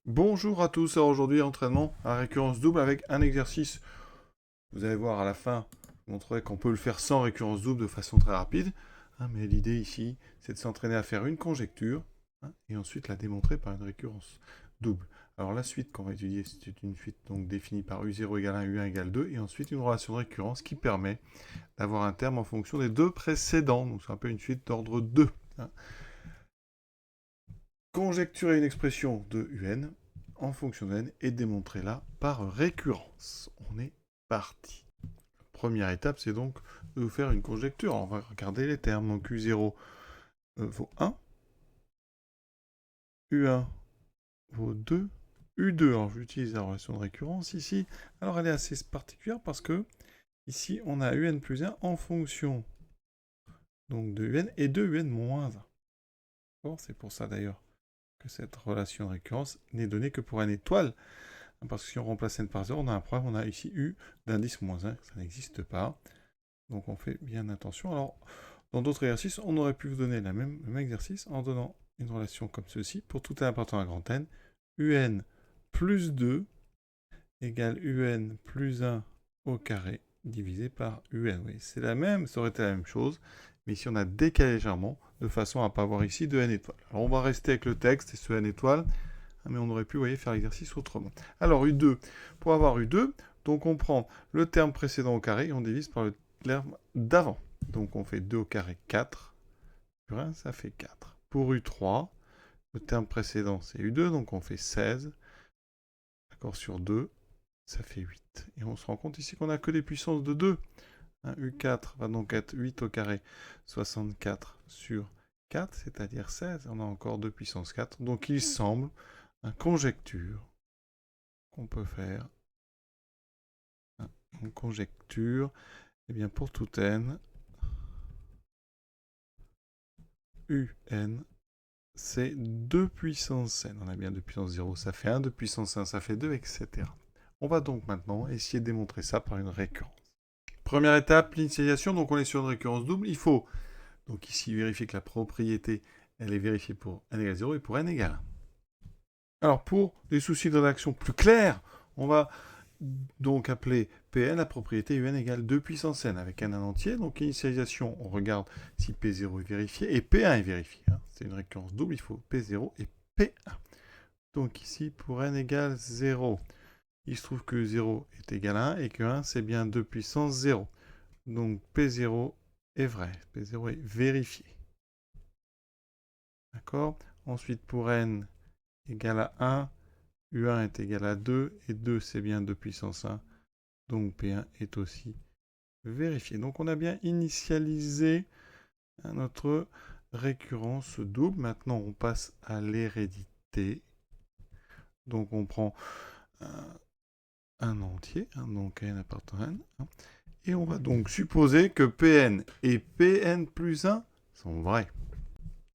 Bonjour à tous, alors aujourd'hui entraînement à récurrence double avec un exercice. Vous allez voir à la fin, je vous montrerai qu'on peut le faire sans récurrence double de façon très rapide. Mais l'idée ici, c'est de s'entraîner à faire une conjecture et ensuite la démontrer par une récurrence double. Alors la suite qu'on va étudier, c'est une suite donc définie par U0 égale 1, U1 égale 2 et ensuite une relation de récurrence qui permet d'avoir un terme en fonction des deux précédents. Donc c'est un peu une suite d'ordre 2. Conjecturer une expression de UN en fonction de n et démontrer-la par récurrence. On est parti. Première étape, c'est donc de faire une conjecture. On va regarder les termes. Donc U0 vaut 1, U1 vaut 2, U2. Alors j'utilise la relation de récurrence ici. Alors elle est assez particulière parce que ici on a UN plus 1 en fonction donc de UN et de UN moins 1. Bon, c'est pour ça d'ailleurs que cette relation de récurrence n'est donnée que pour n étoile. Parce que si on remplace n par 0, on a un problème, on a ici U d'indice moins 1, ça n'existe pas. Donc on fait bien attention. Alors, dans d'autres exercices, on aurait pu vous donner le même exercice en donnant une relation comme ceci. Pour tout n important à grand N, UN plus 2 égale UN plus 1 au carré divisé par UN. Oui, c'est la même, ça aurait été la même chose, mais ici on a décalé légèrement, de façon à ne pas avoir ici de n étoiles. Alors on va rester avec le texte et ce n étoiles, mais on aurait pu, vous voyez, faire l'exercice autrement. Alors U2, pour avoir U2, donc on prend le terme précédent au carré et on divise par le terme d'avant. Donc on fait 2 au carré 4, sur 1 ça fait 4. Pour U3, le terme précédent c'est U2, donc on fait 16, d'accord, sur 2, ça fait 8. Et on se rend compte ici qu'on n'a que des puissances de 2. U4 va donc être 8 au carré, 64 sur 4, c'est-à-dire 16. On a encore 2 puissance 4. Donc il semble, conjecture, qu'on peut faire, une conjecture, et bien pour tout n, Un, c'est 2 puissance n. On a bien 2 puissance 0, ça fait 1, 2 puissance 1, ça fait 2, etc. On va donc maintenant essayer de démontrer ça par une récurrence. Première étape, l'initialisation, donc on est sur une récurrence double. Il faut donc ici vérifier que la propriété, elle est vérifiée pour n égale 0 et pour n égale 1. Alors pour des soucis de rédaction plus clairs, on va donc appeler Pn la propriété Un égale 2 puissance n avec n entier. Donc initialisation, on regarde si P0 est vérifié et P1 est vérifié. C'est une récurrence double, il faut P0 et P1. Donc ici, pour n égale 0, il se trouve que 0 est égal à 1 et que 1 c'est bien 2 puissance 0. Donc P0 est vrai, P0 est vérifié. D'accord? Ensuite, pour n égale à 1, U1 est égal à 2, et 2 c'est bien 2 puissance 1, donc P1 est aussi vérifié. Donc on a bien initialisé notre récurrence double. Maintenant on passe à l'hérédité. Donc on prend un entier, donc n appartenant à n, et on va donc supposer que Pn et Pn plus 1 sont vrais.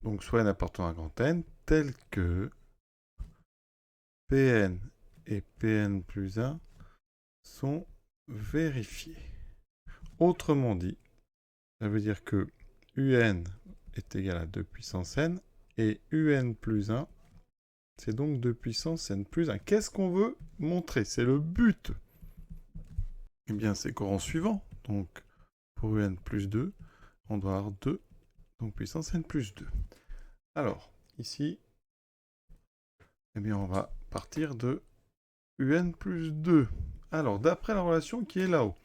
Donc soit n appartenant à grand N, tel que Pn et Pn plus 1 sont vérifiés. Autrement dit, ça veut dire que Un est égal à 2 puissance n, et Un plus 1, c'est donc 2 puissance n plus 1. Qu'est-ce qu'on veut montrer? C'est le but. Eh bien, c'est qu'au rang suivant, donc pour Un plus 2, on doit avoir 2, donc puissance n plus 2. Alors, ici, eh bien, on va partir de Un plus 2. Alors, d'après la relation qui est là-haut,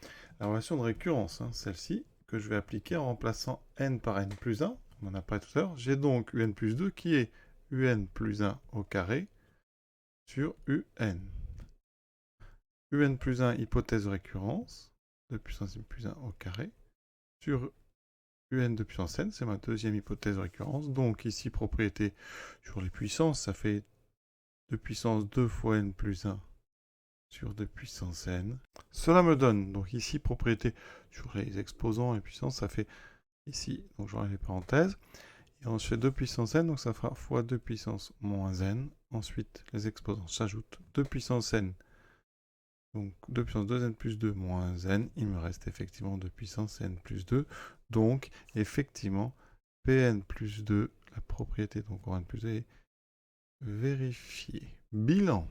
la relation de récurrence, celle-ci, que je vais appliquer en remplaçant n par n plus 1, on en a parlé tout à l'heure, j'ai donc Un plus 2 qui est Un plus 1 au carré sur Un. Un plus 1, hypothèse de récurrence, 2 puissance n plus 1 au carré, sur Un de puissance n, c'est ma deuxième hypothèse de récurrence. Donc ici, propriété sur les puissances, ça fait 2 puissance 2 fois n plus 1 sur 2 puissance n. Cela me donne, donc ici, propriété sur les exposants et puissances, ça fait ici, donc j'enlève les parenthèses, et on se fait 2 puissance n, donc ça fera fois 2 puissance moins n. Ensuite, les exposants s'ajoutent 2 puissance n, donc 2 puissance 2n plus 2 moins n, il me reste effectivement 2 puissance n plus 2, donc effectivement, Pn plus 2, la propriété donc en n plus 2 est vérifiée. Bilan.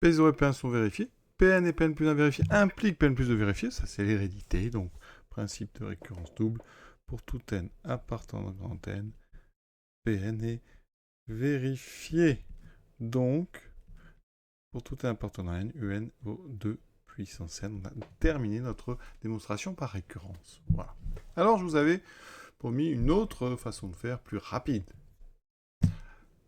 P0 et P1 sont vérifiés. Pn et Pn plus 1 vérifiés impliquent Pn plus 2 vérifiés. Ça, c'est l'hérédité. Donc, principe de récurrence double. Pour tout n appartenant à grand N, Pn est vérifié. Donc, pour tout n appartenant à n, Un vaut 2 puissance n. On a terminé notre démonstration par récurrence. Voilà. Alors, je vous avais promis une autre façon de faire plus rapide.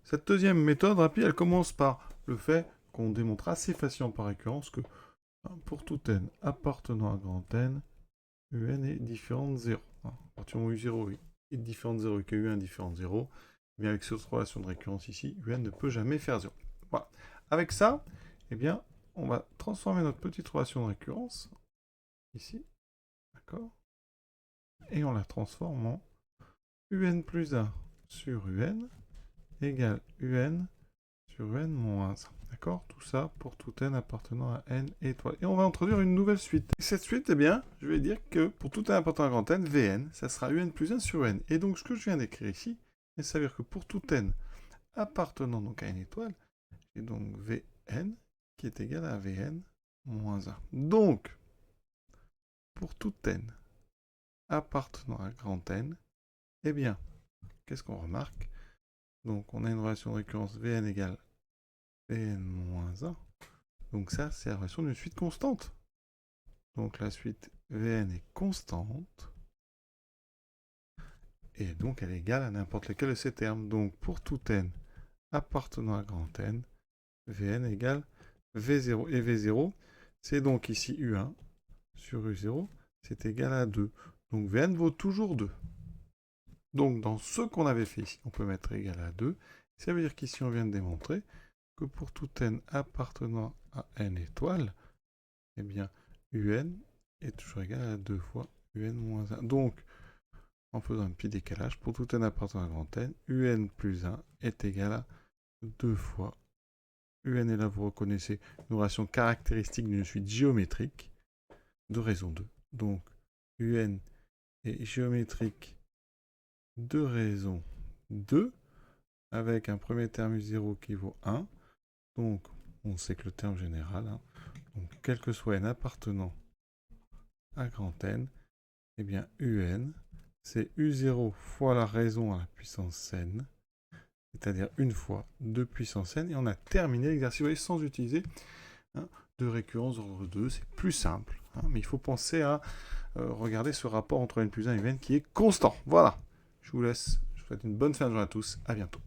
Cette deuxième méthode rapide, elle commence par le fait qu'on démontre assez facilement par récurrence que pour tout n appartenant à grand N, Un est différent de 0. À partir du moment où U0 est différent de 0 et que Un est différent de 0, eh bien avec cette relation de récurrence ici, Un ne peut jamais faire 0. Voilà. Avec ça, eh bien, on va transformer notre petite relation de récurrence ici, d'accord? Et on la transforme en Un plus 1 sur Un égale Un sur Un moins 1. D'accord? Tout ça pour tout n appartenant à n étoiles. Et on va introduire une nouvelle suite. Et cette suite, eh bien, je vais dire que pour tout n appartenant à grand n, Vn, ça sera Un plus 1 sur n. Et donc, ce que je viens d'écrire ici, ça veut dire que pour tout n appartenant donc à n étoile, j'ai donc Vn qui est égal à Vn moins 1. Donc, pour tout n appartenant à grand n, eh bien, qu'est-ce qu'on remarque? Donc, on a une relation de récurrence Vn égale Vn moins 1. Donc ça, c'est la relation d'une suite constante. Donc la suite Vn est constante. Et donc elle est égale à n'importe lequel de ces termes. Donc pour tout n appartenant à grand N, Vn égale V0. Et V0, c'est donc ici U1 sur U0, c'est égal à 2. Donc Vn vaut toujours 2. Donc dans ce qu'on avait fait ici, on peut mettre égal à 2. Ça veut dire qu'ici, on vient de démontrer que pour tout n appartenant à n étoiles, eh bien, Un est toujours égal à 2 fois Un moins 1. Donc, en faisant un petit décalage, pour tout n appartenant à grand N, Un plus 1 est égal à 2 fois Un. Et là, vous reconnaissez une relation caractéristique d'une suite géométrique de raison 2. Donc, Un est géométrique de raison 2, avec un premier terme U0 qui vaut 1. Donc, on sait que le terme général, donc, quel que soit n appartenant à grand N, eh bien, Un, c'est U0 fois la raison à la puissance n, c'est-à-dire une fois 2 puissance n, et on a terminé l'exercice, vous voyez, sans utiliser de récurrence d'ordre 2, c'est plus simple, mais il faut penser à regarder ce rapport entre n plus 1 et n qui est constant. Voilà, je vous laisse, je vous souhaite une bonne fin de journée à tous, à bientôt.